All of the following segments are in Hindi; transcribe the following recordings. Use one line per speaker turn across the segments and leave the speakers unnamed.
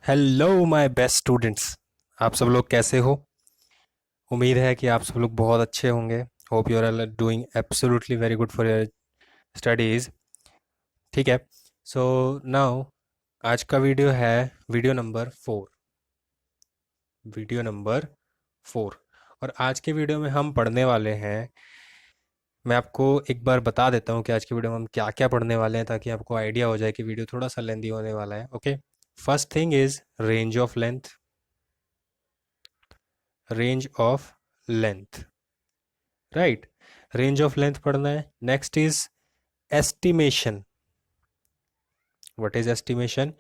Hello my best students. आप सब लोग कैसे हो? उम्मीद है कि आप सब लोग बहुत अच्छे होंगे। Hope you are doing absolutely very good for your studies. ठीक है। सो नाउ आज का वीडियो है वीडियो नंबर 4। और आज के वीडियो में हम पढ़ने वाले हैं। मैं आपको एक बार बता देता हूँ कि आज की वीडियो में हम क्या क्या पढ़ने वाले हैं, ताकि आपको आइडिया हो जाए कि वीडियो थोड़ा सा लेंदी होने वाला है। Okay. First thing is range of length. Range of length, right. Range of length पढ़ना है। Next is estimation. What is estimation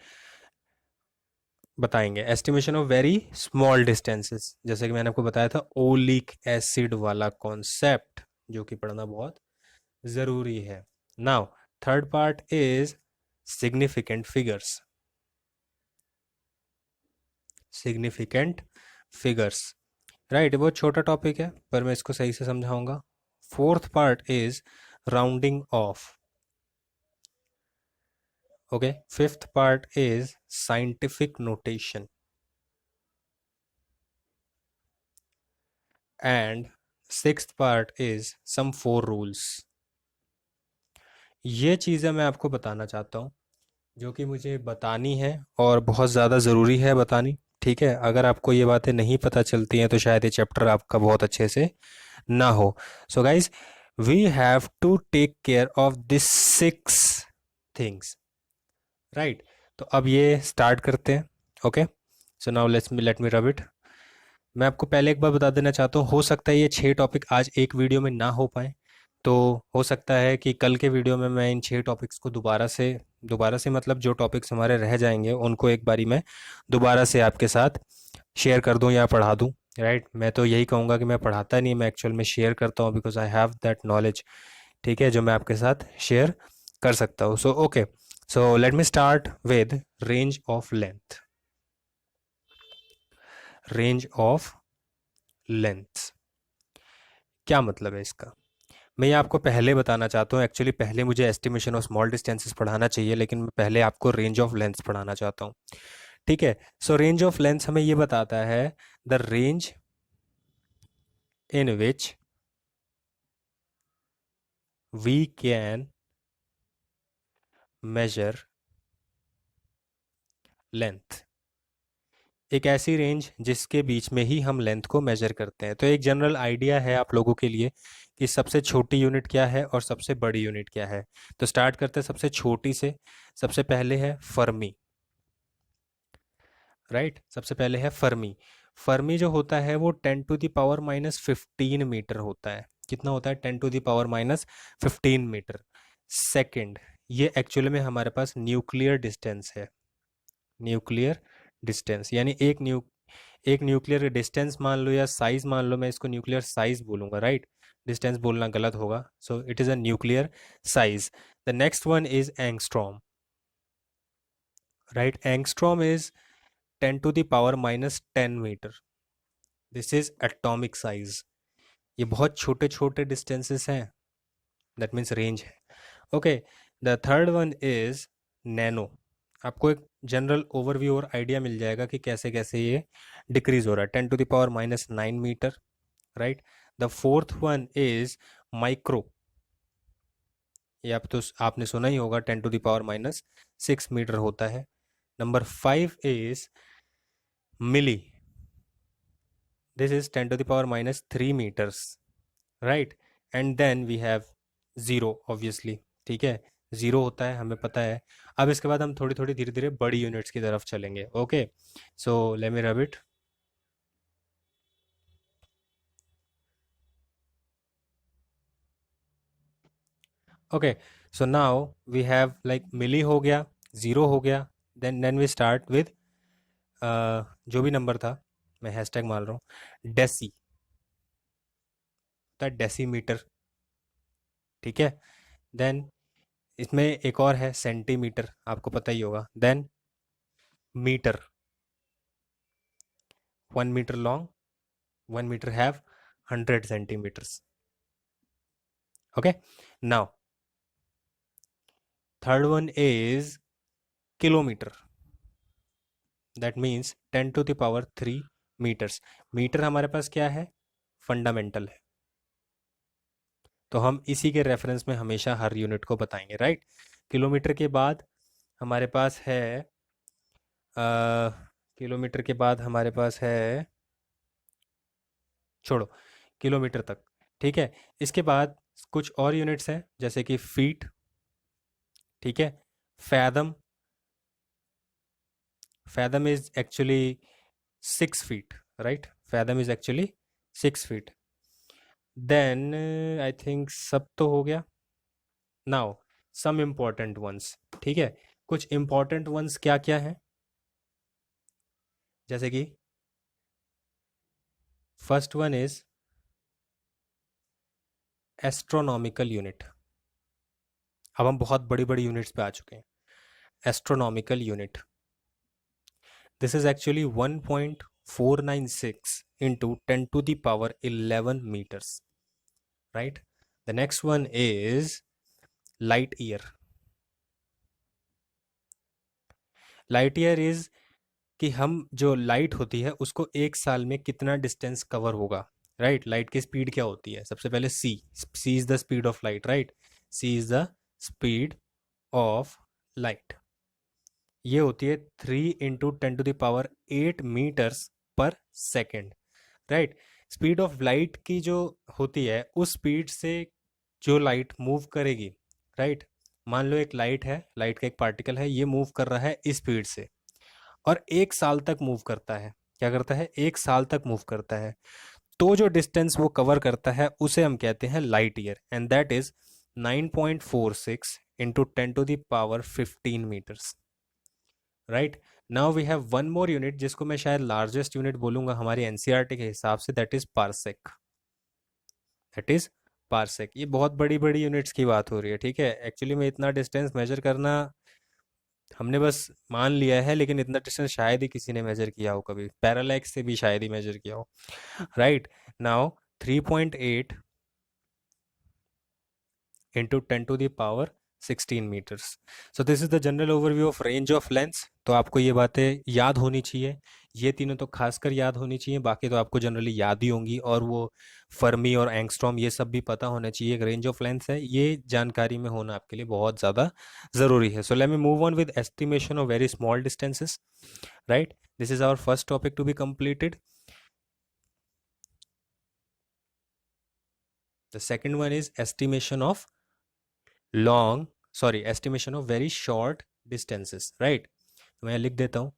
बताएंगे। Estimation of very small distances, जैसे कि मैंने आपको बताया था ओलिक एसिड वाला कॉन्सेप्ट, जो कि पढ़ना बहुत ज़रूरी है। Now third part is significant figures. Significant figures, right. बहुत छोटा टॉपिक है पर मैं इसको सही से समझाऊंगा। Fourth part is rounding off. Okay, fifth part is scientific notation, and sixth part is some four rules. ये चीज़ें मैं आपको बताना चाहता हूँ, जो कि मुझे बतानी है और बहुत ज़्यादा ज़रूरी है बतानी। ठीक है, अगर आपको ये बातें नहीं पता चलती हैं तो शायद ये चैप्टर आपका बहुत अच्छे से ना हो। So guys, we have to take care of this 6 things, right. तो अब ये स्टार्ट करते हैं। Okay, so now let me rub it. मैं आपको पहले एक बार बता देना चाहता हूँ, हो सकता है ये 6 टॉपिक आज एक वीडियो में ना हो पाए। तो हो सकता है कि कल के वीडियो में मैं इन 6 टॉपिक्स को दोबारा से मतलब जो टॉपिक्स हमारे रह जाएंगे उनको एक बारी मैं दोबारा से आपके साथ शेयर कर दूं या पढ़ा दूं, राइट। मैं तो यही कहूँगा कि मैं पढ़ाता नहीं, मैं एक्चुअल में शेयर करता हूँ, because I have that knowledge, ठीक है, जो मैं आपके साथ शेयर कर सकता हूँ। So okay, so let me start with range of length. Range of length क्या मतलब है इसका? मैं ये आपको पहले बताना चाहता हूँ। एक्चुअली पहले मुझे एस्टिमेशन ऑफ स्मॉल डिस्टेंसेस पढ़ाना चाहिए, लेकिन मैं पहले आपको रेंज ऑफ लेंथ पढ़ाना चाहता हूँ। ठीक है। सो रेंज ऑफ लेंथ हमें ये बताता है the range in which we can measure length. एक ऐसी रेंज जिसके बीच में ही हम लेंथ को मेजर करते हैं। तो एक जनरल आइडिया है आप लोगों के लिए कि सबसे छोटी यूनिट क्या है और सबसे बड़ी यूनिट क्या है। तो स्टार्ट करते हैं सबसे छोटी से। सबसे पहले है फर्मी, राइट। सबसे पहले है फर्मी। फर्मी जो होता है वो 10⁻⁻15 मीटर होता है। कितना होता है? 10⁻⁻15 मीटर सेकेंड। ये एक्चुअली में हमारे पास न्यूक्लियर डिस्टेंस है। न्यूक्लियर डिस्टेंस यानी एक न्यूक्लियर डिस्टेंस मान लो या साइज मान लो, मैं इसको न्यूक्लियर साइज बोलूंगा, राइट। डिस्टेंस बोलना गलत होगा। So it is a nuclear size. The next one is angstrom, right. Angstrom is 10⁻⁻10 metre. This is atomic size. ये बहुत छोटे छोटे डिस्टेंसेस हैं, दैट मीन्स रेंज है। Okay, the third one is nano. आपको एक जनरल ओवरव्यू और आइडिया मिल जाएगा कि कैसे कैसे ये डिक्रीज हो रहा है। 10⁻⁹मीटर, right. The fourth one is micro. ये आप तो आपने सुना ही होगा, 10⁻⁻6 मीटर होता है। Number 5 is milli. This is 10⁻⁻3 metres, right. And then we have zero, obviously. ठीक है, ज़ीरो होता है, हमें पता है। अब इसके बाद हम थोड़ी थोड़ी धीरे धीरे बड़ी यूनिट्स की तरफ चलेंगे। Okay, so let me rub it. Okay, so now we have like milli हो गया, ज़ीरो हो गया। देन वी स्टार्ट विद जो भी नंबर था, मैं हैशटैग मान रहा हूँ, डेसी, होता है डेसीमीटर। ठीक है। देन इसमें एक और है सेंटीमीटर, आपको पता ही होगा। Then metre, 1 metre long, 1 metre have 100 centimetres. Okay, now third one is kilometre. That means 10⁻³ metres. Metre हमारे पास क्या है, फंडामेंटल है, तो हम इसी के रेफरेंस में हमेशा हर यूनिट को बताएंगे, राइट। किलोमीटर के बाद हमारे पास है किलोमीटर के बाद हमारे पास है, छोड़ो, किलोमीटर तक, ठीक है। इसके बाद कुछ और यूनिट्स हैं जैसे कि फीट, ठीक है, fathom, fathom is actually 6 feet, right, fathom is actually 6 feet. Then I think सब तो हो गया। नाउ सम इम्पॉर्टेंट वंस, ठीक है, कुछ इम्पॉर्टेंट वंस क्या क्या है, जैसे कि first one is astronomical unit. अब हम बहुत बड़ी बड़ी यूनिट्स पे आ चुके हैं। Astronomical unit, this is actually 1.496 into 10⁻11 meters, right? The next one is light year. Light year is कि हम जो लाइट होती है उसको एक साल में कितना डिस्टेंस कवर होगा, राइट। लाइट की स्पीड क्या होती है, सबसे पहले C is the speed of light, right, C is the speed of light. ये होती है 3 × 10⁸ metres per second, right. Speed of light की जो होती है उस स्पीड से जो लाइट मूव करेगी, राइट। मान लो एक लाइट है, लाइट का एक पार्टिकल है, ये मूव कर रहा है इस स्पीड से और एक साल तक मूव करता है, क्या करता है, एक साल तक मूव करता है, तो जो डिस्टेंस वो कवर करता है उसे हम कहते हैं light year, and that is 9.46 × 10⁻15 metres, right. Now we have one more unit जिसको मैं शायद लार्जेस्ट यूनिट बोलूंगा हमारी एनसीईआरटी के हिसाब से, that is parsec, that is parsec. ये बहुत बड़ी बड़ी यूनिट्स की बात हो रही है, ठीक है। एक्चुअली में इतना डिस्टेंस मेजर करना हमने बस मान लिया है, लेकिन इतना डिस्टेंस शायद ही किसी ने मेजर किया हो, कभी पैरालैक्स से भी शायद ही मेजर किया हो, right. Now 3.8 into 10⁻16 meters. So this is the general overview of range of lengths. तो आपको ये बातें याद होनी चाहिए, ये तीनों तो खासकर याद होनी चाहिए, बाकी तो आपको जनरली याद ही होंगी, और वो फर्मी और एंगस्ट्रॉम ये सब भी पता होना चाहिए। एक रेंज ऑफ लेंथ्स है, ये जानकारी में होना आपके लिए बहुत ज़्यादा ज़रूरी है। So let me move on with estimation of very small distances, right. This is our first topic to be completed. The second one is estimation of very short distances, right। तो मैं लिख देता हूँ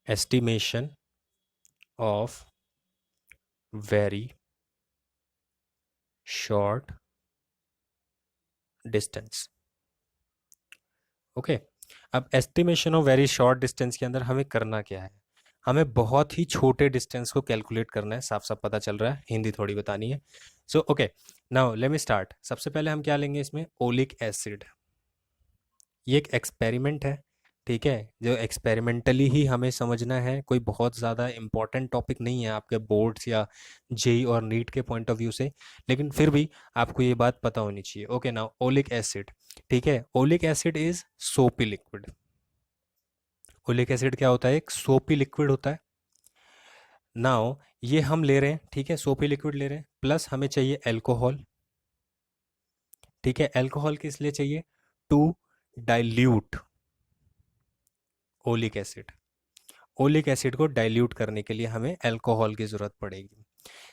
estimation of very short distance, okay. अब estimation of very short distance के अंदर हमें करना क्या है, हमें बहुत ही छोटे डिस्टेंस को कैलकुलेट करना है, साफ साफ पता चल रहा है, हिंदी थोड़ी बतानी है। सो ओके, नाउ लेट मी स्टार्ट। सबसे पहले हम क्या लेंगे इसमें, ओलिक एसिड। ये एक एक्सपेरिमेंट है, ठीक है, जो एक्सपेरिमेंटली ही हमें समझना है, कोई बहुत ज़्यादा इंपॉर्टेंट टॉपिक नहीं है आपके बोर्ड्स या जेई और नीट के पॉइंट ऑफ व्यू से, लेकिन फिर भी आपको ये बात पता होनी चाहिए। ओके, नाउ ओलिक एसिड, ठीक है, ओलिक एसिड इज सोपी लिक्विड। ओलिक एसिड क्या होता है, एक सोपी लिक्विड होता है। नाउ ये हम ले रहे हैं, ठीक है, सोपी लिक्विड ले रहे हैं, प्लस हमें चाहिए एल्कोहल, ठीक है। एल्कोहल किस लिए चाहिए, to dilute oleic acid. Oleic acid को डाइल्यूट करने के लिए हमें अल्कोहल की ज़रूरत पड़ेगी।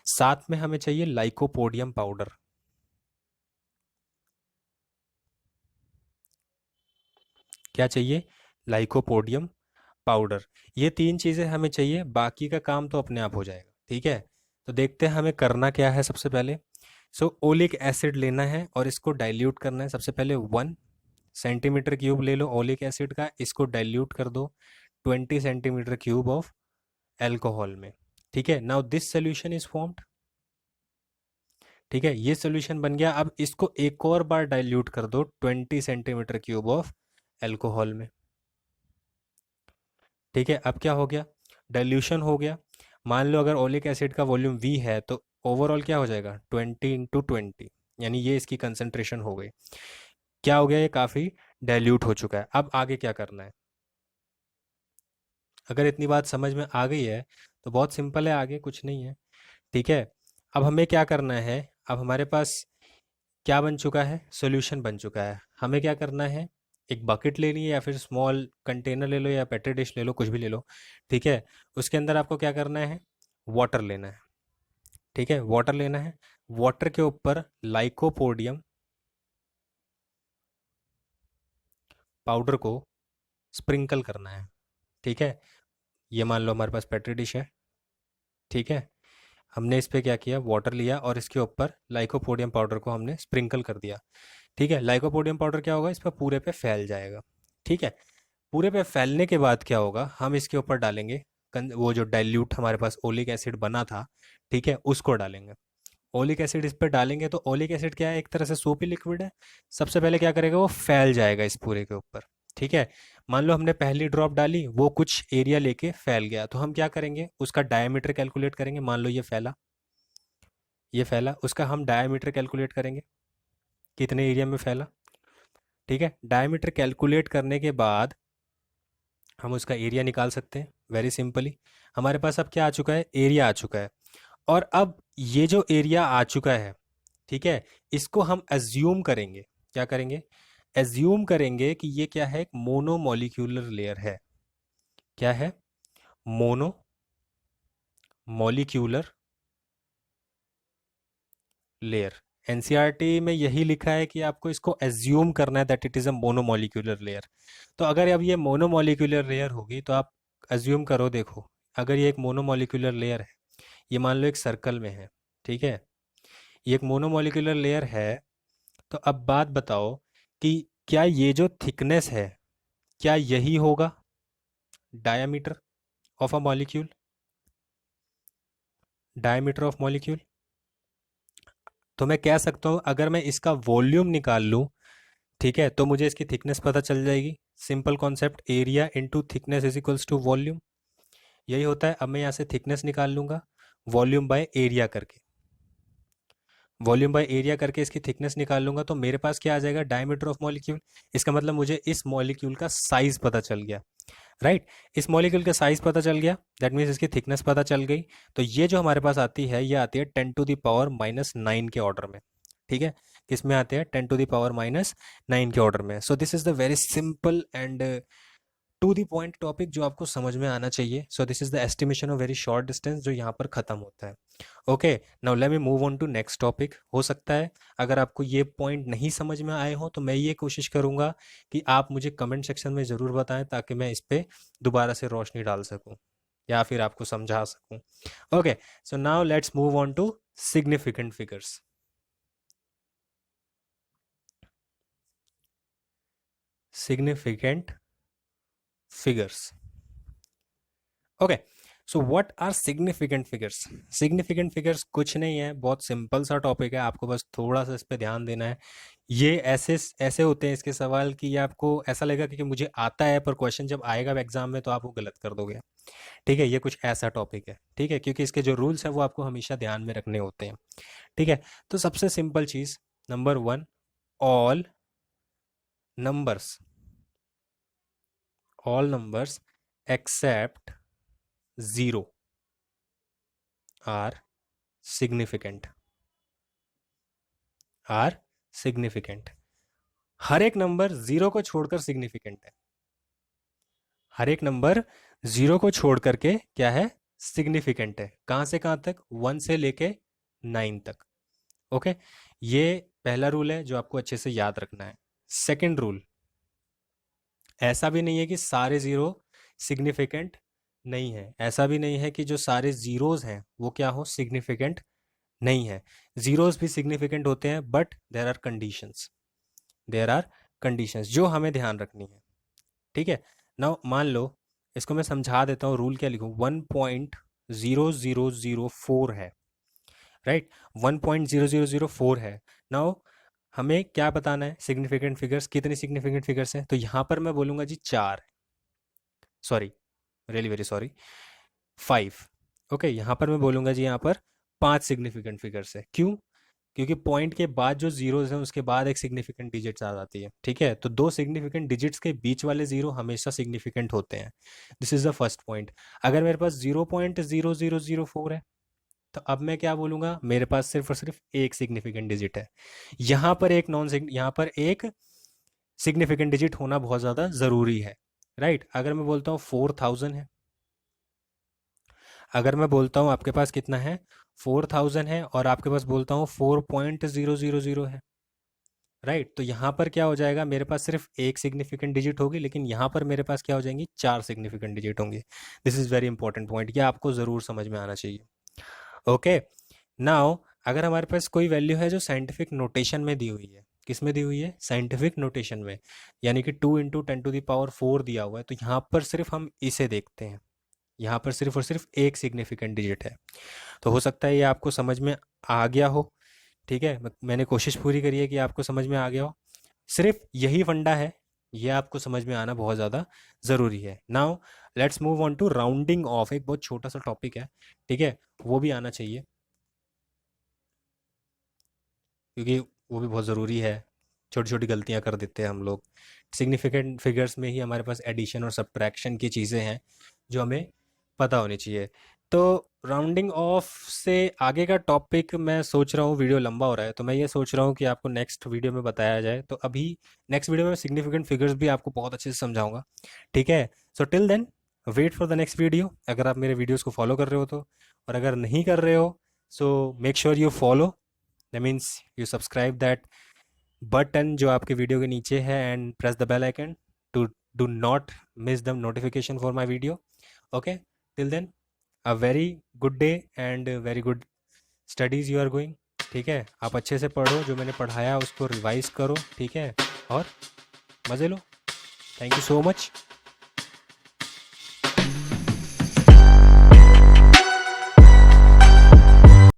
साथ में हमें चाहिए लाइकोपोडियम पाउडर, क्या चाहिए, लाइकोपोडियम पाउडर। ये तीन चीज़ें हमें चाहिए, बाकी का काम तो अपने आप हो जाएगा, ठीक है। तो देखते हैं हमें करना क्या है। सबसे पहले ओलिक एसिड लेना है और इसको डाइल्यूट करना है। सबसे पहले 1 सेंटीमीटर क्यूब ले लो ओलिक एसिड का, इसको डाइल्यूट कर दो 20 सेंटीमीटर क्यूब ऑफ एल्कोहल में, ठीक है। Now this solution is formed, ठीक है, ये सोल्यूशन बन गया। अब इसको एक और बार डाइल्यूट कर दो 20 सेंटीमीटर क्यूब ऑफ एल्कोहल में, ठीक है। अब क्या हो गया, डाइल्यूशन हो गया। मान लो अगर ओलिक एसिड का वॉल्यूम V है तो ओवरऑल क्या हो जाएगा 20 × 20, यानी ये इसकी कंसंट्रेशन हो गई। क्या हो गया, ये काफ़ी डाइल्यूट हो चुका है। अब आगे क्या करना है, अगर इतनी बात समझ में आ गई है तो बहुत सिंपल है, आगे कुछ नहीं है। ठीक है, अब हमें क्या करना है, अब हमारे पास क्या बन चुका है, सॉल्यूशन बन चुका है। हमें क्या करना है, एक बकेट लेनी है या फिर स्मॉल कंटेनर ले लो या पेट्री डिश ले लो, कुछ भी ले लो। ठीक है, उसके अंदर आपको क्या करना है, वाटर लेना है। ठीक है, वाटर लेना है, वाटर के ऊपर लाइकोपोडियम पाउडर को स्प्रिंकल करना है। ठीक है, ये मान लो हमारे पास पेट्री डिश है। ठीक है, हमने इस पे क्या किया, वाटर लिया और इसके ऊपर लाइकोपोडियम पाउडर को हमने स्प्रिंकल कर दिया। ठीक है, लाइकोपोडियम पाउडर क्या होगा, इस पर पूरे पे फैल जाएगा। ठीक है, पूरे पे फैलने के बाद क्या होगा, हम इसके ऊपर डालेंगे वो जो डाइल्यूट हमारे पास ओलिक एसिड बना था, ठीक है, उसको डालेंगे। ओलिक एसिड इस पर डालेंगे तो ओलिक एसिड क्या है, एक तरह से सोपी लिक्विड है। सबसे पहले क्या करेगा, वो फैल जाएगा इस पूरे के ऊपर। ठीक है, मान लो हमने पहली ड्रॉप डाली, वो कुछ एरिया लेके फैल गया, तो हम क्या करेंगे, उसका डायमीटर कैलकुलेट करेंगे। मान लो ये फैला, ये फैला, उसका हम डायमीटर कैलकुलेट करेंगे, कितने एरिया में फैला। ठीक है, डायमीटर कैलकुलेट करने के बाद हम उसका एरिया निकाल सकते हैं वेरी सिंपली। हमारे पास अब क्या आ चुका है, एरिया आ चुका है। और अब ये जो एरिया आ चुका है, ठीक है, इसको हम एज्यूम करेंगे, क्या करेंगे, एज्यूम करेंगे कि ये क्या है, एक मोनोमोलिक्यूलर लेयर है। क्या है, मोनोमोलिक्यूलर लेयर। एनसीईआरटी में यही लिखा है कि आपको इसको एज्यूम करना है that it is a monomolecular layer. तो अगर अब ये मोनोमोलिक्यूलर लेयर होगी तो आप एज्यूम करो, देखो अगर ये एक मोनोमोलिक्यूलर लेयर है, ये मान लो एक सर्कल में है। ठीक है, ये एक मोनोमोलिक्यूलर लेयर है, तो अब बात बताओ कि क्या ये जो थिकनेस है, क्या यही होगा diameter of a molecule, diameter of molecule. तो मैं कह सकता हूँ अगर मैं इसका वॉल्यूम निकाल लूँ, ठीक है, तो मुझे इसकी थिकनेस पता चल जाएगी। Simple concept, area into thickness is equals to volume, यही होता है। अब मैं यहाँ से थिकनेस निकाल लूँगा वॉल्यूम बाय एरिया करके, वॉल्यूम बाय एरिया करके इसकी थिकनेस निकाल लूंगा, तो मेरे पास क्या आ जाएगा, डायमीटर ऑफ मॉलिक्यूल। इसका मतलब मुझे इस मॉलिक्यूल का साइज पता चल गया, राइट। इस मॉलिक्यूल का साइज पता चल गया, दैट मीन्स इसकी थिकनेस पता चल गई। तो ये जो हमारे पास आती है, ये आती है 10⁻⁻⁹ के ऑर्डर में। ठीक है, किस में आते हैं, 10⁻⁻⁹ के ऑर्डर में। So this is the very simple and to the point topic जो आपको समझ में आना चाहिए। So this is the estimation of very short distance जो यहाँ पर खत्म होता है। Okay, now let me move on to next topic. हो सकता है अगर आपको ये पॉइंट नहीं समझ में आए हो तो मैं ये कोशिश करूंगा कि आप मुझे कमेंट सेक्शन में ज़रूर बताएं ताकि मैं इस पर दोबारा से रोशनी डाल सकूं या फिर आपको समझा सकूं। Okay, so now let's move on to significant figures. Significant figures, okay. So what are significant figures. Significant figures कुछ नहीं है, बहुत सिंपल सा टॉपिक है, आपको बस थोड़ा सा इस पे ध्यान देना है। ये ऐसे ऐसे होते हैं इसके सवाल कि ये आपको ऐसा लगेगा कि मुझे आता है, पर क्वेश्चन जब आएगा एग्जाम में तो आप वो गलत कर दोगे। ठीक है, ये कुछ ऐसा टॉपिक है, ठीक है, क्योंकि इसके जो रूल्स है वो आपको हमेशा ध्यान में रखने होते हैं। ठीक है, तो सबसे सिंपल चीज number 1, all numbers, all numbers except 0 are significant, are significant. हर एक नंबर जीरो को छोड़कर सिग्निफिकेंट है, हर एक नंबर जीरो को छोड़ करके क्या है, सिग्निफिकेंट है। कहां से कहां तक, 1 से लेके 9 तक। ओके, ये पहला रूल है जो आपको अच्छे से याद रखना है। सेकंड रूल, ऐसा भी नहीं है कि सारे जीरो सिग्निफिकेंट नहीं है, ऐसा भी नहीं है कि जो सारे जीरोज हैं वो क्या हो, सिग्निफिकेंट नहीं है। जीरोस भी सिग्निफिकेंट होते हैं, but there are conditions, there are conditions जो हमें ध्यान रखनी है। ठीक है, नाउ मान लो, इसको मैं समझा देता हूँ, रूल क्या लिखूँ, 1.0004 है, राइट, 1.0004 है। नाउ हमें क्या बताना है, सिग्निफिकेंट फिगर्स, कितनी सिग्निफिकेंट फिगर्स हैं, तो यहाँ पर मैं बोलूँगा जी 4, sorry, really very sorry, 5। Okay, यहाँ पर मैं बोलूँगा जी, यहाँ पर 5 सिग्निफिकेंट फिगर्स है। क्यों? क्योंकि पॉइंट के बाद जो जीरोस हैं उसके बाद एक सिग्निफिकेंट डिजिट्स आ जाती है, ठीक है? तो दो सिग्निफिकेंट डिजिट्स के बीच वाले जीरो हमेशा सिग्निफिकेंट होते हैं। This is the first point. अगर मेरे पास 0.0004 है, तो अब मैं क्या बोलूँगा, मेरे पास सिर्फ और सिर्फ एक सिग्निफिकेंट डिजिट है। यहाँ पर एक सिग्निफिकेंट डिजिट होना बहुत ज़्यादा ज़रूरी है, राइट? अगर मैं बोलता हूँ 4000 है, अगर मैं बोलता हूँ आपके पास कितना है, 4000 है, और आपके पास बोलता हूँ 4.000 है, राइट? तो यहाँ पर क्या हो जाएगा, मेरे पास सिर्फ एक सिग्निफिकेंट डिजिट होगी, लेकिन यहाँ पर मेरे पास क्या हो जाएंगी, चार सिग्निफिकेंट डिजिट होंगे। This is very important point, ये आपको ज़रूर समझ में आना चाहिए। ओके, नाउ अगर हमारे पास कोई वैल्यू है जो साइंटिफिक नोटेशन में दी हुई है, किस में दी हुई है, साइंटिफिक नोटेशन में, यानी कि 2 × 10⁴ दिया हुआ है, तो यहाँ पर सिर्फ हम इसे देखते हैं। यहाँ पर सिर्फ और सिर्फ एक सिग्निफिकेंट डिजिट है। तो हो सकता है ये आपको समझ में आ गया हो, ठीक है? मैंने कोशिश पूरी करी है कि आपको समझ में आ गया हो। सिर्फ यही फंडा है, ये आपको समझ में आना बहुत ज़्यादा ज़रूरी है। Now let's move on to rounding off. एक बहुत छोटा सा टॉपिक है, ठीक है? वो भी आना चाहिए, क्योंकि वो भी बहुत ज़रूरी है। छोटी छोटी गलतियां कर देते हैं हम लोग। सिग्निफिकेंट फिगर्स में ही हमारे पास एडिशन और सब्ट्रैक्शन की चीज़ें हैं जो हमें पता होनी चाहिए। तो राउंडिंग ऑफ से आगे का टॉपिक मैं सोच रहा हूँ, वीडियो लंबा हो रहा है, तो मैं ये सोच रहा हूँ कि आपको नेक्स्ट वीडियो में बताया जाए। तो अभी नेक्स्ट वीडियो में सिग्निफिकेंट फिगर्स भी आपको बहुत अच्छे से समझाऊंगा, ठीक है? So till then wait for the next video, अगर आप मेरे वीडियोस को फॉलो कर रहे हो तो। और अगर नहीं कर रहे हो, so make sure you follow, that means you subscribe that button जो आपके वीडियो के नीचे है, and press the bell icon to do not miss the notification for my video. Okay, till then a very good day and very good studies you are going, ठीक है? आप अच्छे से पढ़ो, जो मैंने पढ़ाया उसको रिवाइज करो, ठीक है? और मज़े लो। Thank you so much.